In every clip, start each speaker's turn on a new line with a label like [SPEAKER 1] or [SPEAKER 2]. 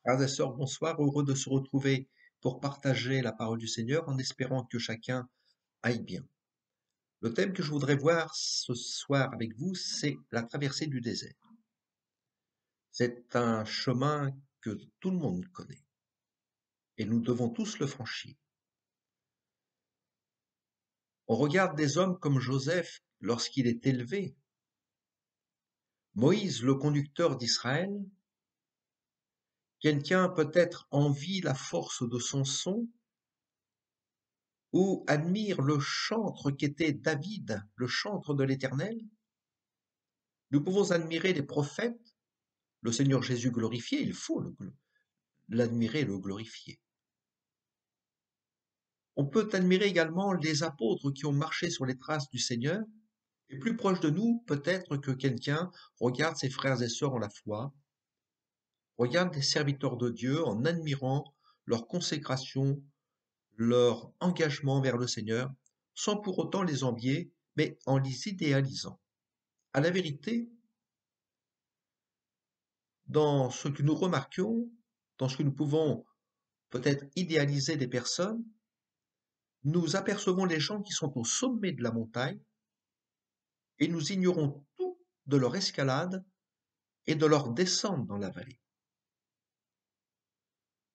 [SPEAKER 1] Frères et sœurs, bonsoir, heureux de se retrouver pour partager la parole du Seigneur en espérant que chacun aille bien. Le thème que je voudrais voir ce soir avec vous, c'est la traversée du désert. C'est un chemin que tout le monde connaît et nous devons tous le franchir. On regarde des hommes comme Joseph lorsqu'il est élevé, Moïse le conducteur d'Israël, quelqu'un peut-être envie la force de son son, ou admire le chantre qu'était David, le chantre de l'Éternel. Nous pouvons admirer les prophètes, le Seigneur Jésus glorifié, il faut l'admirer et le glorifier. On peut admirer également les apôtres qui ont marché sur les traces du Seigneur, et plus proche de nous, peut-être que quelqu'un regarde ses frères et sœurs en la foi, regarde les serviteurs de Dieu en admirant leur consécration, leur engagement vers le Seigneur, sans pour autant les envier, mais en les idéalisant. À la vérité, dans ce que nous remarquions, dans ce que nous pouvons peut-être idéaliser des personnes, nous apercevons les gens qui sont au sommet de la montagne et nous ignorons tout de leur escalade et de leur descente dans la vallée.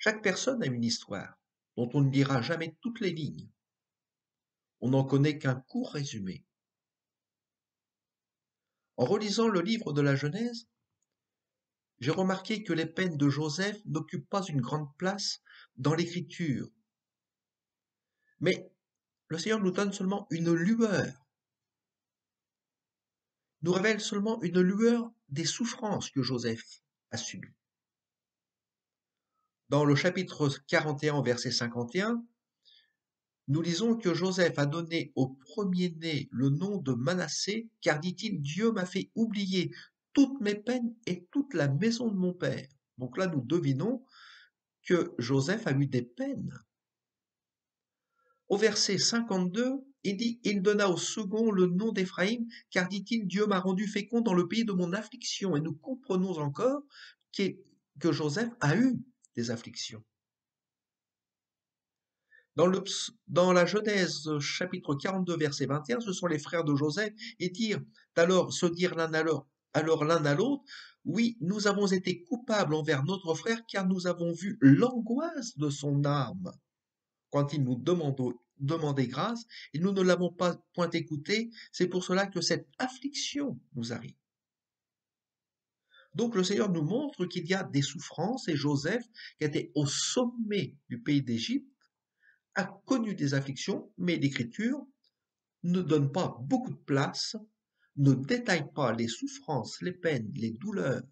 [SPEAKER 1] Chaque personne a une histoire dont on ne lira jamais toutes les lignes. On n'en connaît qu'un court résumé. En relisant le livre de la Genèse, j'ai remarqué que les peines de Joseph n'occupent pas une grande place dans l'écriture. Mais le Seigneur nous donne seulement une lueur, nous révèle seulement une lueur des souffrances que Joseph a subies. Dans le chapitre 41, verset 51, nous lisons que Joseph a donné au premier-né le nom de Manassé, car dit-il, Dieu m'a fait oublier toutes mes peines et toute la maison de mon père. Donc là, nous devinons que Joseph a eu des peines. Au verset 52, il dit, il donna au second le nom d'Éphraïm, car dit-il, Dieu m'a rendu fécond dans le pays de mon affliction. Et nous comprenons encore que Joseph a eu des afflictions. Dans la Genèse chapitre 42 verset 21, ce sont les frères de Joseph et se dire alors l'un à l'autre, oui, nous avons été coupables envers notre frère car nous avons vu l'angoisse de son âme quand il nous demandait grâce et nous ne l'avons pas point écouté, c'est pour cela que cette affliction nous arrive. Donc le Seigneur nous montre qu'il y a des souffrances et Joseph, qui était au sommet du pays d'Égypte, a connu des afflictions, mais l'Écriture ne donne pas beaucoup de place, ne détaille pas les souffrances, les peines, les douleurs,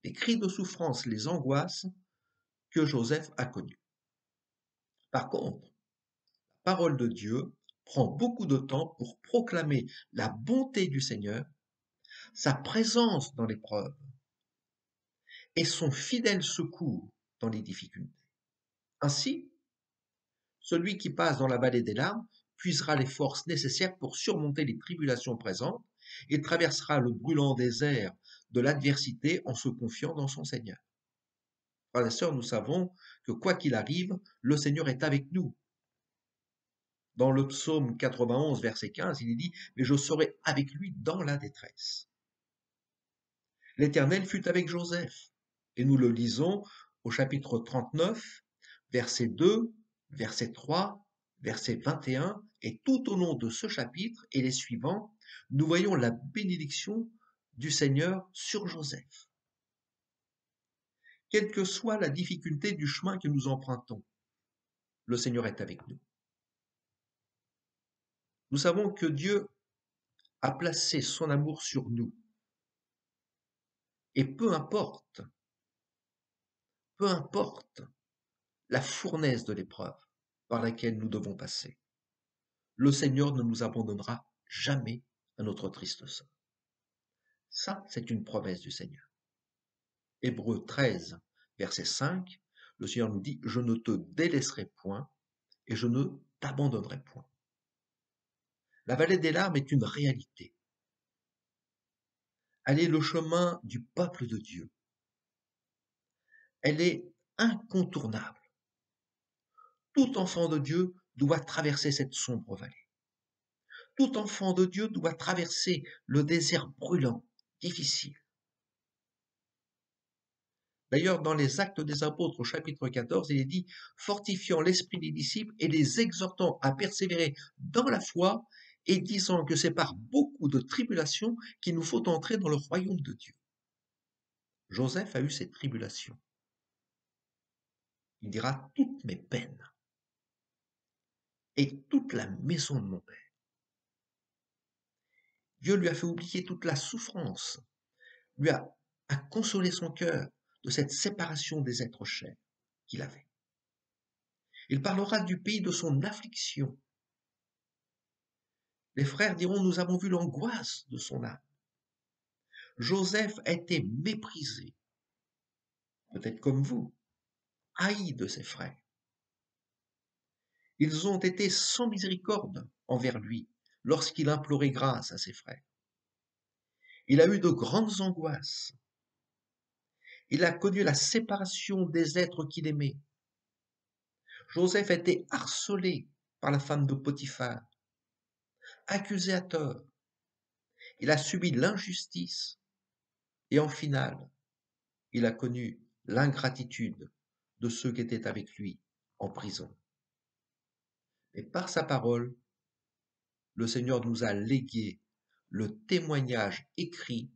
[SPEAKER 1] les cris de souffrance, les angoisses que Joseph a connues. Par contre, la parole de Dieu prend beaucoup de temps pour proclamer la bonté du Seigneur, sa présence dans l'épreuve et son fidèle secours dans les difficultés. Ainsi, celui qui passe dans la vallée des larmes puisera les forces nécessaires pour surmonter les tribulations présentes et traversera le brûlant désert de l'adversité en se confiant dans son Seigneur. Frères et sœurs, nous savons que quoi qu'il arrive, le Seigneur est avec nous. Dans le psaume 91, verset 15, il est dit « Mais je serai avec lui dans la détresse ». L'Éternel fut avec Joseph, et nous le lisons au chapitre 39, verset 2, verset 3, verset 21, et tout au long de ce chapitre et les suivants, nous voyons la bénédiction du Seigneur sur Joseph. Quelle que soit la difficulté du chemin que nous empruntons, le Seigneur est avec nous. Nous savons que Dieu a placé son amour sur nous. Et peu importe la fournaise de l'épreuve par laquelle nous devons passer, le Seigneur ne nous abandonnera jamais à notre triste sort. Ça, c'est une promesse du Seigneur. Hébreux 13, verset 5, le Seigneur nous dit « Je ne te délaisserai point et je ne t'abandonnerai point ». La vallée des larmes est une réalité. Elle est le chemin du peuple de Dieu. Elle est incontournable. Tout enfant de Dieu doit traverser cette sombre vallée. Tout enfant de Dieu doit traverser le désert brûlant, difficile. D'ailleurs, dans les Actes des Apôtres au chapitre 14, il est dit « fortifiant l'esprit des disciples et les exhortant à persévérer dans la foi et disant que c'est par beaucoup de tribulations qu'il nous faut entrer dans le royaume de Dieu. » Joseph a eu cette tribulation. Il dira « toutes mes peines et toute la maison de mon père ». Dieu lui a fait oublier toute la souffrance, lui a consolé son cœur de cette séparation des êtres chers qu'il avait. Il parlera du pays de son affliction. Les frères diront, nous avons vu l'angoisse de son âme. Joseph a été méprisé, peut-être comme vous, haï de ses frères. Ils ont été sans miséricorde envers lui lorsqu'il implorait grâce à ses frères. Il a eu de grandes angoisses. Il a connu la séparation des êtres qu'il aimait. Joseph a été harcelé par la femme de Potiphar, accusé à tort. Il a subi l'injustice et en finale, il a connu l'ingratitude de ceux qui étaient avec lui en prison. Et par sa parole, le Seigneur nous a légué le témoignage écrit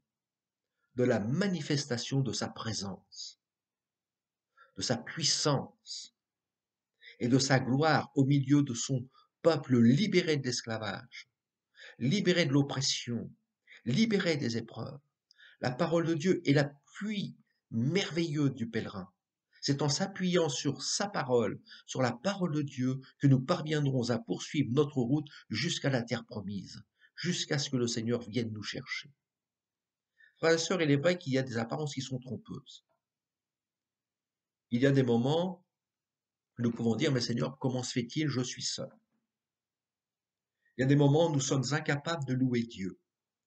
[SPEAKER 1] de la manifestation de sa présence, de sa puissance et de sa gloire au milieu de son peuple libéré de l'esclavage, libéré de l'oppression, libéré des épreuves. La parole de Dieu est l'appui merveilleux du pèlerin. C'est en s'appuyant sur sa parole, sur la parole de Dieu, que nous parviendrons à poursuivre notre route jusqu'à la terre promise, jusqu'à ce que le Seigneur vienne nous chercher. Frères et sœurs, il est vrai qu'il y a des apparences qui sont trompeuses. Il y a des moments où nous pouvons dire, mais Seigneur, comment se fait-il, je suis seul. Il y a des moments où nous sommes incapables de louer Dieu.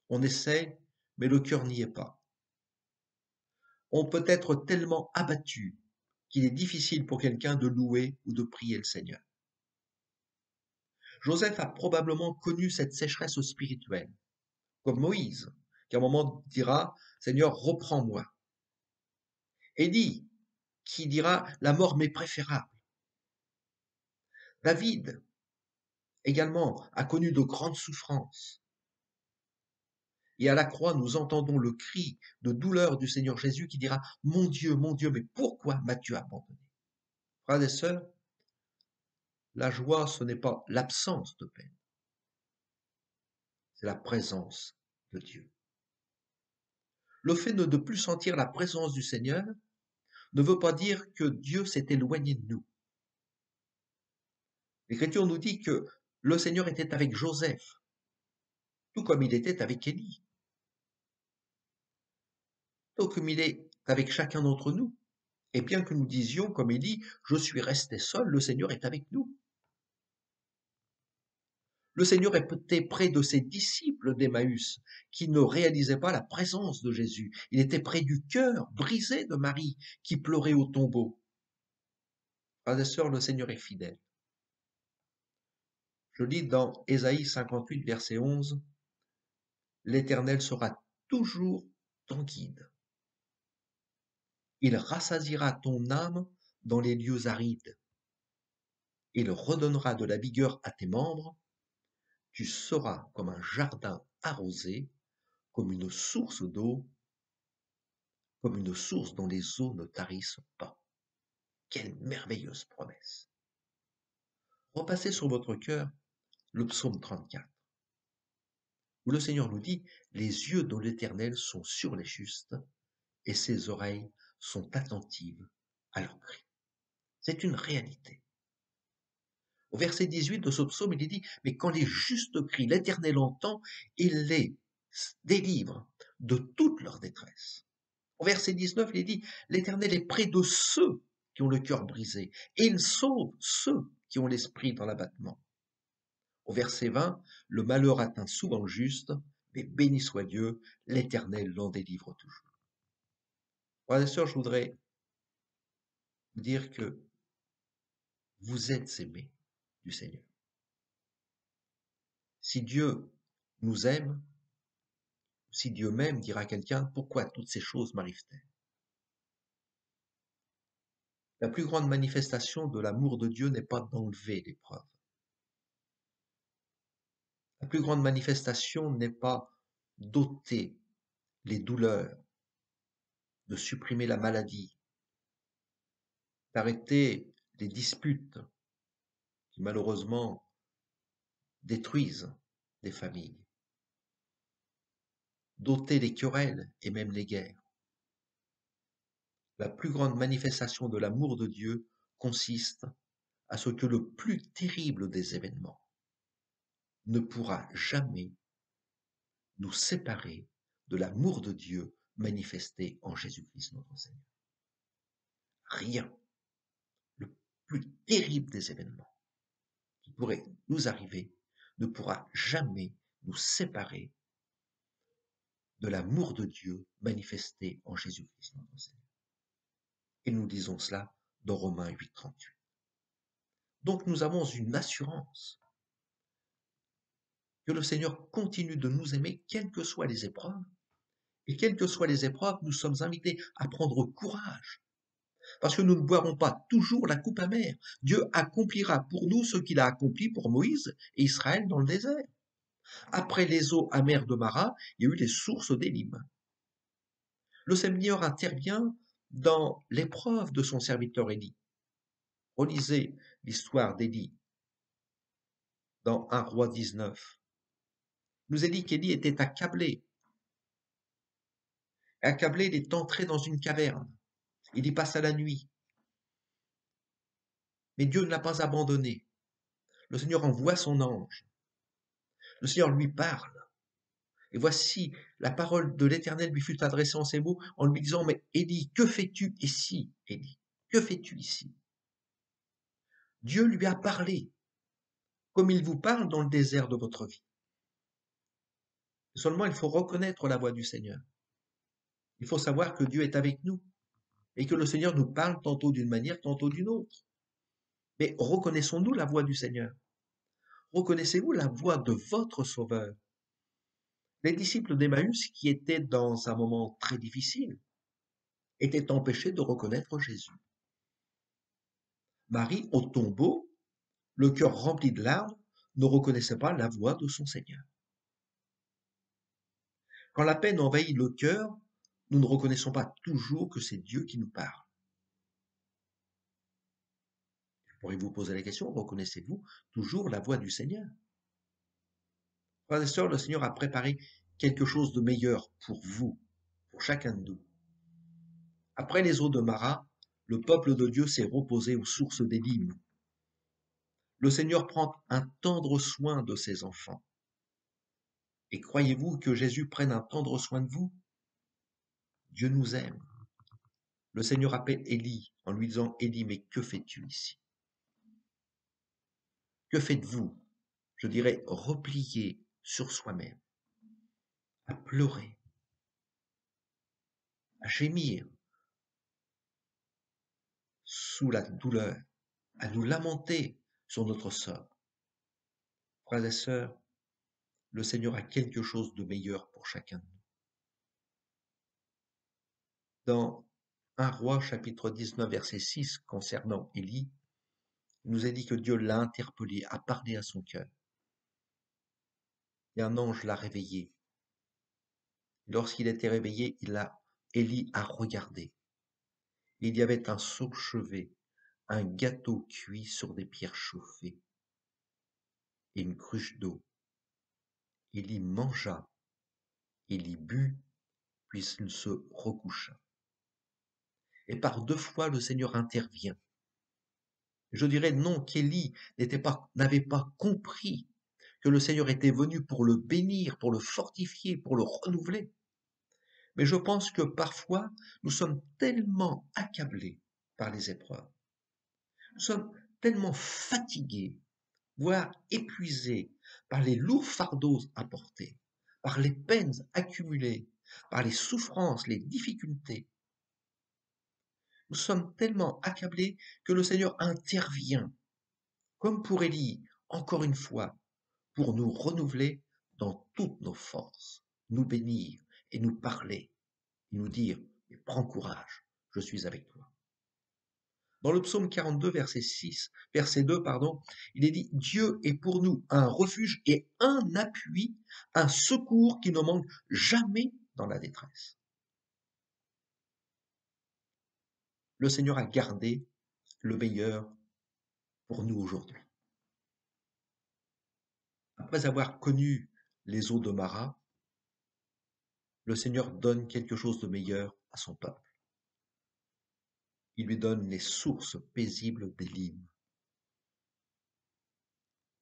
[SPEAKER 1] On essaie, mais le cœur n'y est pas. On peut être tellement abattu qu'il est difficile pour quelqu'un de louer ou de prier le Seigneur. Joseph a probablement connu cette sécheresse spirituelle, comme Moïse, qui à un moment dira « Seigneur, reprends-moi ». Élie, qui dira « La mort m'est préférable ». David, également, a connu de grandes souffrances. Et à la croix, nous entendons le cri de douleur du Seigneur Jésus qui dira « Mon Dieu, mais pourquoi m'as-tu abandonné ?» Frères et sœurs, la joie, ce n'est pas l'absence de peine, c'est la présence de Dieu. Le fait de ne plus sentir la présence du Seigneur ne veut pas dire que Dieu s'est éloigné de nous. L'Écriture nous dit que le Seigneur était avec Joseph, tout comme il était avec Élie, tout comme il est avec chacun d'entre nous. Et bien que nous disions, comme Élie, je suis resté seul, le Seigneur est avec nous. Le Seigneur était près de ses disciples d'Emmaüs, qui ne réalisaient pas la présence de Jésus. Il était près du cœur brisé de Marie, qui pleurait au tombeau. Frères et sœurs, le Seigneur est fidèle. Je lis dans Ésaïe 58, verset 11, « L'Éternel sera toujours ton guide. Il rassasiera ton âme dans les lieux arides. Il redonnera de la vigueur à tes membres. Tu seras comme un jardin arrosé, comme une source d'eau, comme une source dont les eaux ne tarissent pas. » Quelle merveilleuse promesse! Repassez sur votre cœur le psaume 34, où le Seigneur nous dit « Les yeux de l'Éternel sont sur les justes, et ses oreilles sont attentives à leurs cris. » C'est une réalité. Au verset 18 de ce psaume, il est dit « Mais quand les justes crient, l'Éternel entend, il les délivre de toute leur détresse. » Au verset 19, il est dit « L'Éternel est près de ceux qui ont le cœur brisé, et il sauve ceux qui ont l'esprit dans l'abattement. » Au verset 20, « Le malheur atteint souvent le juste, mais béni soit Dieu, l'Éternel l'en délivre toujours. » Frères et sœurs, je voudrais vous dire que vous êtes aimés du Seigneur. Si Dieu nous aime, si Dieu m'aime, dira quelqu'un, pourquoi toutes ces choses m'arrivent-elles? La plus grande manifestation de l'amour de Dieu n'est pas d'enlever l'épreuve. La plus grande manifestation n'est pas d'ôter les douleurs, de supprimer la maladie, d'arrêter les disputes qui malheureusement détruisent des familles, d'ôter les querelles et même les guerres. La plus grande manifestation de l'amour de Dieu consiste à ce que le plus terrible des événements ne pourra jamais nous séparer de l'amour de Dieu manifesté en Jésus-Christ notre Seigneur. Rien, le plus terrible des événements qui pourrait nous arriver ne pourra jamais nous séparer de l'amour de Dieu manifesté en Jésus-Christ notre Seigneur. Et nous disons cela dans Romains 8, 38. Donc nous avons une assurance que le Seigneur continue de nous aimer, quelles que soient les épreuves. Et quelles que soient les épreuves, nous sommes invités à prendre courage, parce que nous ne boirons pas toujours la coupe amère. Dieu accomplira pour nous ce qu'il a accompli pour Moïse et Israël dans le désert. Après les eaux amères de Mara, il y a eu les sources d'Élim. Le Seigneur intervient dans l'épreuve de son serviteur Élie. Relisez l'histoire d'Élie dans 1 Roi 19. Il nous est dit qu'Élie était accablé. Accablé, il est entré dans une caverne. Il y passa la nuit. Mais Dieu ne l'a pas abandonné. Le Seigneur envoie son ange. Le Seigneur lui parle. Et voici, la parole de l'Éternel lui fut adressée en ces mots, en lui disant, mais Élie, que fais-tu ici, Élie? Que fais-tu ici? Dieu lui a parlé, comme il vous parle dans le désert de votre vie. Seulement, il faut reconnaître la voix du Seigneur. Il faut savoir que Dieu est avec nous et que le Seigneur nous parle tantôt d'une manière, tantôt d'une autre. Mais reconnaissons-nous la voix du Seigneur? Reconnaissez-vous la voix de votre Sauveur? Les disciples d'Emmaüs, qui étaient dans un moment très difficile, étaient empêchés de reconnaître Jésus. Marie, au tombeau, le cœur rempli de larmes, ne reconnaissait pas la voix de son Seigneur. Quand la peine envahit le cœur, nous ne reconnaissons pas toujours que c'est Dieu qui nous parle. Pourriez-vous poser la question, reconnaissez-vous toujours la voix du Seigneur? Frères et sœurs, le Seigneur a préparé quelque chose de meilleur pour vous, pour chacun de nous. Après les eaux de Mara, le peuple de Dieu s'est reposé aux sources d'Élim. Le Seigneur prend un tendre soin de ses enfants. Et croyez-vous que Jésus prenne un tendre soin de vous? Dieu nous aime. Le Seigneur appelle Élie en lui disant, Élie, mais que fais-tu ici? Que faites-vous? Je dirais, replié sur soi-même, à pleurer, à gémir sous la douleur, à nous lamenter sur notre sort. Frères et sœurs, le Seigneur a quelque chose de meilleur pour chacun de nous. Dans 1 Roi chapitre 19 verset 6 concernant Élie, il nous est dit que Dieu l'a interpellé, a parlé à son cœur. Et un ange l'a réveillé. Lorsqu'il était réveillé, Élie a regardé. Il y avait un seau chevet, un gâteau cuit sur des pierres chauffées et une cruche d'eau. Élie mangea, Élie but, puis il se recoucha. Et par 2 fois, le Seigneur intervient. Je dirais non qu'Élie n'avait pas compris que le Seigneur était venu pour le bénir, pour le fortifier, pour le renouveler. Mais je pense que parfois, nous sommes tellement accablés par les épreuves, nous sommes tellement fatigués, voire épuisés par les lourds fardeaux à porter, par les peines accumulées, par les souffrances, les difficultés. nous sommes tellement accablés que le Seigneur intervient, comme pour Élie, encore une fois, pour nous renouveler dans toutes nos forces, nous bénir et nous parler, et nous dire, mais prends courage, je suis avec toi. Dans le psaume 42, verset 2, pardon, il est dit, Dieu est pour nous un refuge et un appui, un secours qui ne manque jamais dans la détresse. Le Seigneur a gardé le meilleur pour nous aujourd'hui. Après avoir connu les eaux de Mara, le Seigneur donne quelque chose de meilleur à son peuple. Il lui donne les sources paisibles d'Élim.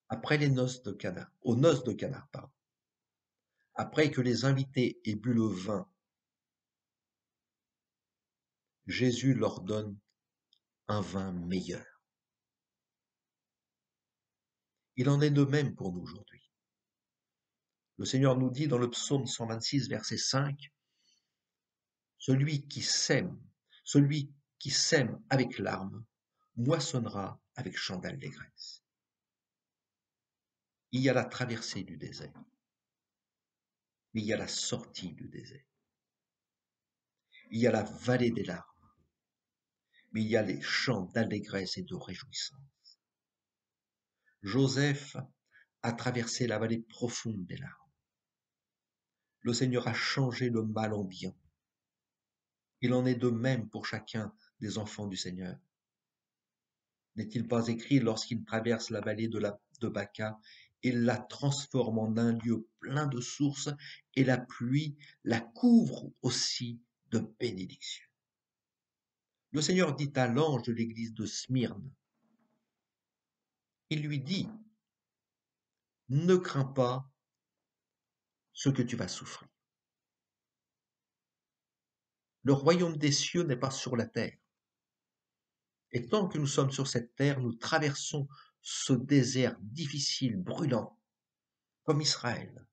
[SPEAKER 1] Après les noces de Cana, aux noces de Cana, pardon, après que les invités aient bu le vin, Jésus leur donne un vin meilleur. Il en est de même pour nous aujourd'hui. Le Seigneur nous dit dans le psaume 126, verset 5, celui qui sème avec larmes, moissonnera avec chant d'allégresse. Il y a la traversée du désert, mais il y a la sortie du désert. Il y a la vallée des larmes, mais il y a les chants d'allégresse et de réjouissance. Joseph a traversé la vallée profonde des larmes. Le Seigneur a changé le mal en bien. Il en est de même pour chacun des enfants du Seigneur. N'est-il pas écrit lorsqu'il traverse la vallée de Baca, il la transforme en un lieu plein de sources et la pluie la couvre aussi de bénédictions. Le Seigneur dit à l'ange de l'église de Smyrne, il lui dit, ne crains pas ce que tu vas souffrir. Le royaume des cieux n'est pas sur la terre. Et tant que nous sommes sur cette terre, nous traversons ce désert difficile, brûlant, comme Israël.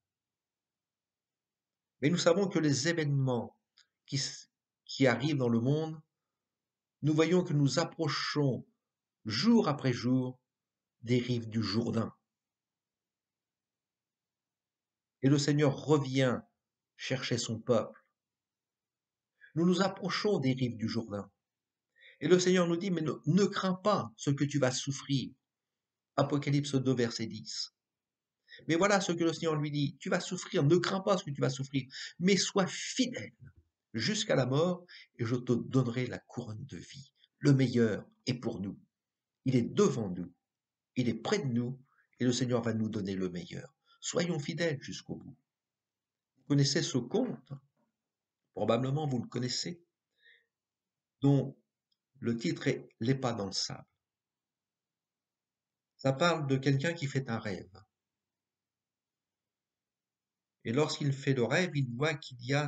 [SPEAKER 1] Mais nous savons que les événements qui, qui arrivent dans le monde, nous voyons que nous approchons jour après jour des rives du Jourdain. Et le Seigneur revient chercher son peuple. Nous nous approchons des rives du Jourdain. Et le Seigneur nous dit, mais ne crains pas ce que tu vas souffrir. Apocalypse 2, verset 10. Mais voilà ce que le Seigneur lui dit, tu vas souffrir, ne crains pas ce que tu vas souffrir, mais sois fidèle jusqu'à la mort, et je te donnerai la couronne de vie. Le meilleur est pour nous. Il est devant nous, il est près de nous, et le Seigneur va nous donner le meilleur. Soyons fidèles jusqu'au bout. Vous connaissez ce conte, probablement vous le connaissez, dont le titre est Les pas dans le sable. Ça parle de quelqu'un qui fait un rêve. Et lorsqu'il fait le rêve, il voit qu'il y a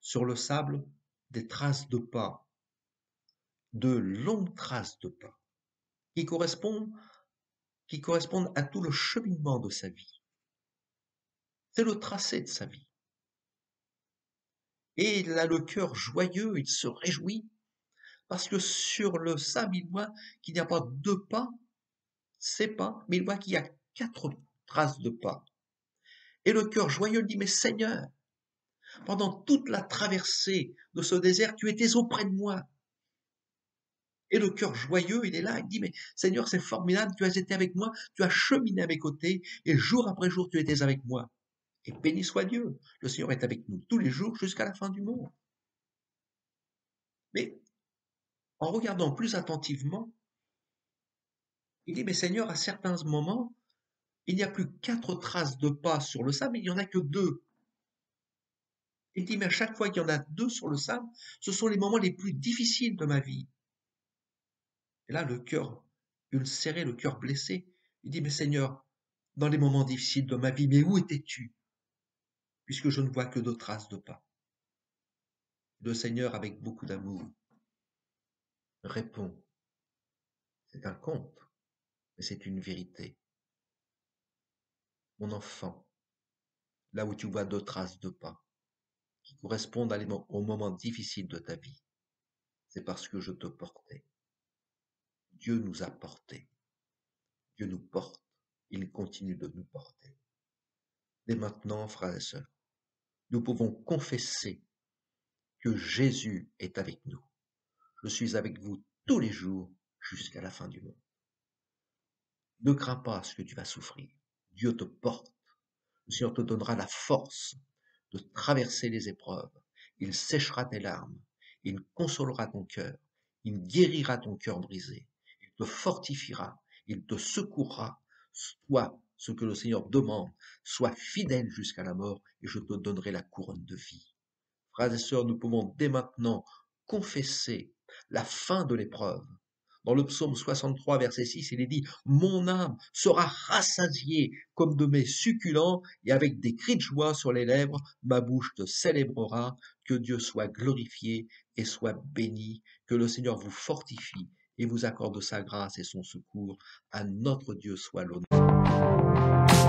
[SPEAKER 1] sur le sable des traces de pas, de longues traces de pas, qui correspondent à tout le cheminement de sa vie. C'est le tracé de sa vie. Et il a le cœur joyeux, il se réjouit, parce que sur le sable, il voit qu'il n'y a pas deux pas, c'est pas, mais il voit qu'il y a 4 traces de pas. Et le cœur joyeux dit, mais Seigneur, pendant toute la traversée de ce désert, tu étais auprès de moi. Et le cœur joyeux, il est là, il dit, mais Seigneur, c'est formidable, tu as été avec moi, tu as cheminé à mes côtés, et jour après jour, tu étais avec moi. Et béni soit Dieu, le Seigneur est avec nous tous les jours jusqu'à la fin du monde. Mais en regardant plus attentivement, il dit, mais Seigneur, à certains moments, il n'y a plus 4 traces de pas sur le sable, il n'y en a que 2. Il dit, mais à chaque fois qu'il y en a 2 sur le sable, ce sont les moments les plus difficiles de ma vie. Et là, le cœur ulcéré, le cœur blessé, il dit, mais Seigneur, dans les moments difficiles de ma vie, mais où étais-tu? Puisque je ne vois que 2 traces de pas. Le Seigneur, avec beaucoup d'amour, répond, c'est un conte, mais c'est une vérité. Mon enfant, là où tu vois 2 traces de pas, qui correspondent aux moments difficiles de ta vie, c'est parce que je te portais. Dieu nous a portés. Dieu nous porte. Il continue de nous porter. Dès maintenant, frères et sœurs, nous pouvons confesser que Jésus est avec nous. Je suis avec vous tous les jours jusqu'à la fin du monde. Ne crains pas ce que tu vas souffrir. Dieu te porte. Le Seigneur te donnera la force de traverser les épreuves. Il séchera tes larmes. Il consolera ton cœur. Il guérira ton cœur brisé. Il te fortifiera. Il te secourra. Sois ce que le Seigneur demande. Sois fidèle jusqu'à la mort et je te donnerai la couronne de vie. Frères et sœurs, nous pouvons dès maintenant confesser la fin de l'épreuve. Dans le psaume 63, verset 6, il est dit: Mon âme sera rassasiée comme de mets succulents, et avec des cris de joie sur les lèvres, ma bouche te célébrera. Que Dieu soit glorifié et soit béni. Que le Seigneur vous fortifie et vous accorde sa grâce et son secours. À notre Dieu soit l'honneur.